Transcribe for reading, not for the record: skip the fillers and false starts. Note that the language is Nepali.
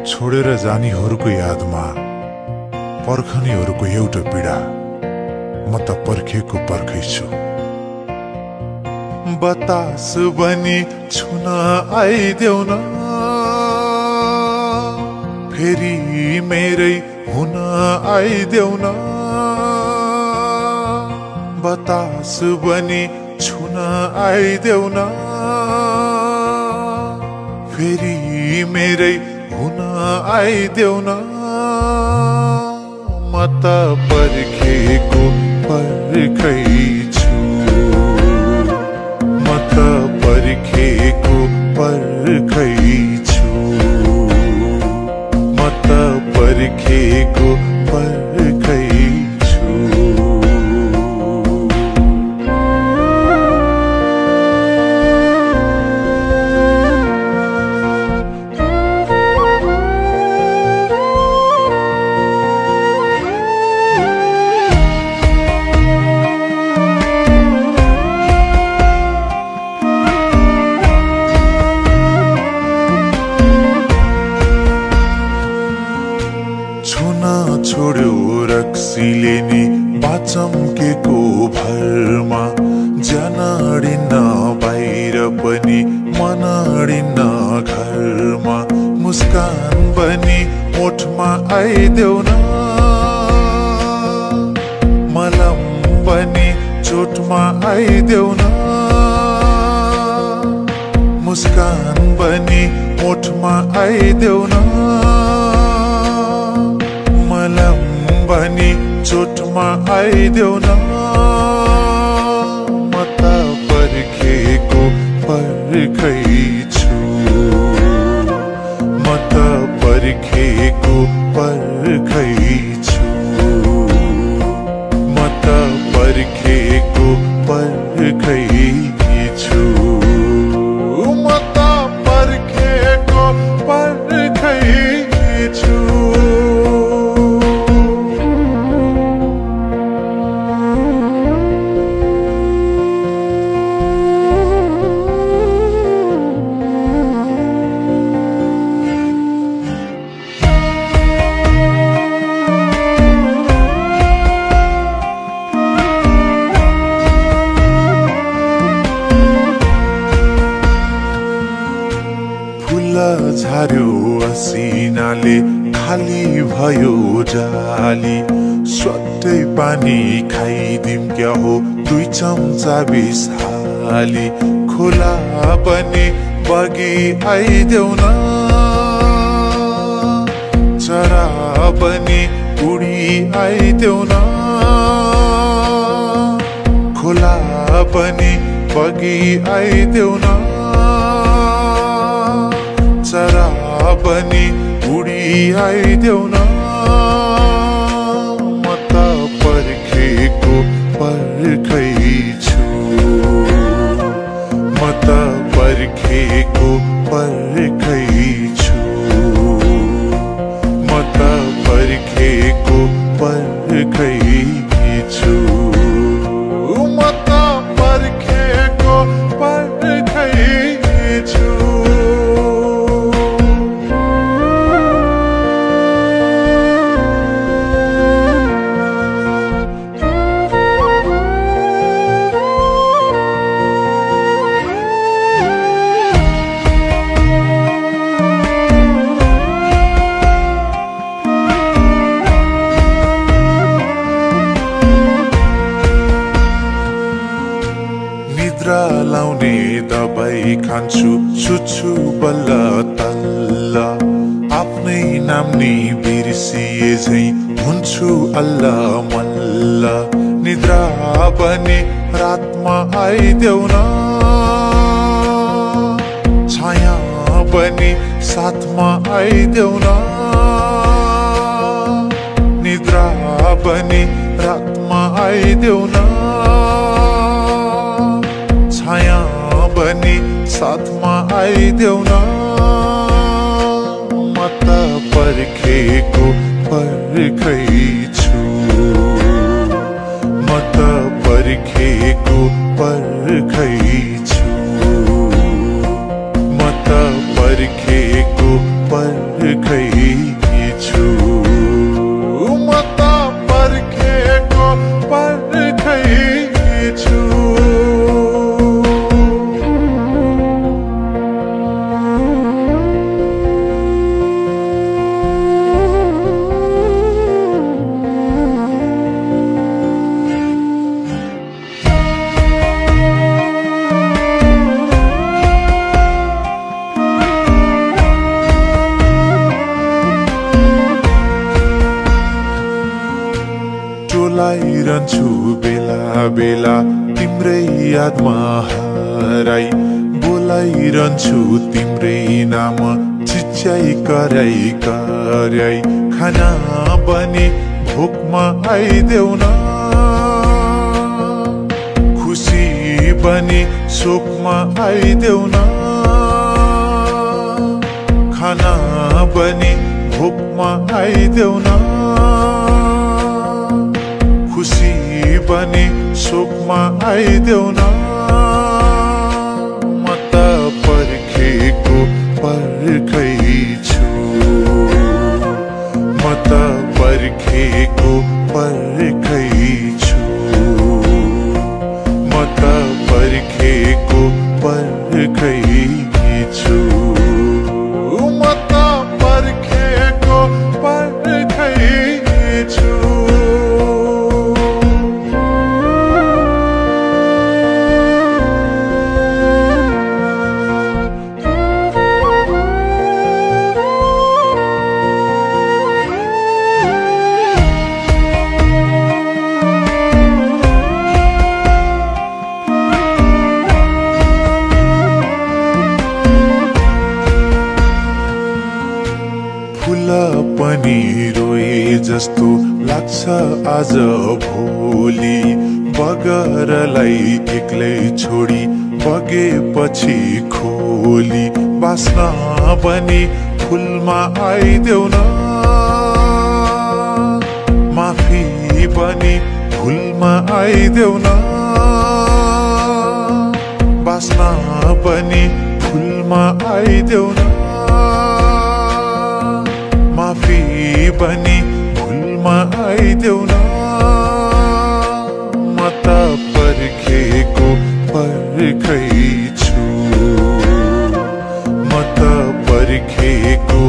छोडेर जानीहरूको यादमा पर्खनीहरूको एउटा पीडा म त पर्खेको पर्खै छु। बतास बनी छुन आइदेऊ न, फेरि मेरै हुन आइदेऊ न। बतास बनी छुन आइदेऊ न, फेरि मेरै हुन आइदेऊ न। म त पर्खेको पर्खै छु, म त पर्खेको पर्खै छु, म त पर्खेको पर्खै छु। छोड्यो रक्सीले नि बाचम्केको भरमा, जनडिन्न बाहिर पनि मनडिन्न घरमा। मुस्कान बनी ओठमा आइदेऊ न, मलम बनी चोटमा आइदेऊ न। मुस्कान बनी ओठमा आइदेऊ न, मलम बनी चोटमा आइदेऊ न। म त पर्खेको पर्खै छु, म त पर्खेको पर्खै छु, म त पर्खेको पर्खै छु, म त पर्खेको पर्खै छु। झार्यो असिनाले खाली भयो जाली, स्वाटै पानी खाइदिम क्या हो 2 चम्चा बिस हाली। खोला पनि बगी आइदेऊ न, चरा पनि उडी आइदेऊ न। खोला पनि बगी आइदेऊ न, चरा पनि उडी आइदेऊ न। म त पर्खेको पर्खै छु, म त पर्खेको पर्खै छु, म त पर्खेको पर्खै छु, म त पर्खेको पर्खै छु। लाउने दबाई खान्छु, सुत्छु बल्ल तल्ल। आफ्नै नाम नि बिर्सिए झै हुन्छु अल्ल मल्ल। निद्रा पनि रातमा आइदेऊ न, छाया पनि साथमा आइदेऊ न। निद्रा पनि रातमा आइदेऊ न, छाया पनि साथमा आइदेऊ न। म त पर्खेको पर्खै छु, म त पर्खेको पर्खै छु, म त पर्खेको पर्खै बोलाइरहन्छु बेला बेला तिम्रै यादमा हराई बोलाइरहन्छु तिम्रै नाम चिच्याई कराई कराई खाना बनी भोकमा आइदेऊ न खुसी बनी शोकमा आइदेऊ न खाना बनी भोकमा आइदेऊ न खुसी बनी शोकमा आइदेऊ न म त पर्खेको पर्खै छु म त पर्खेको पर्खै छु म त पर्खेको पर्खै छु म त पर्खेको पर्खै छु फूल पनि रोए जस्तो लाग्छ आज भोलि बगरलाई एक्लै छोडी बगेपछि खोली बास्न पनि फुलमा आइदेऊ न माफी पनि फुलमा आइदेऊ न बास्न पनि फुलमा आइदेऊ न माफी बनी भुलमा आइदेऊ न म त पर्खेको पर्खै छु म त पर्खेको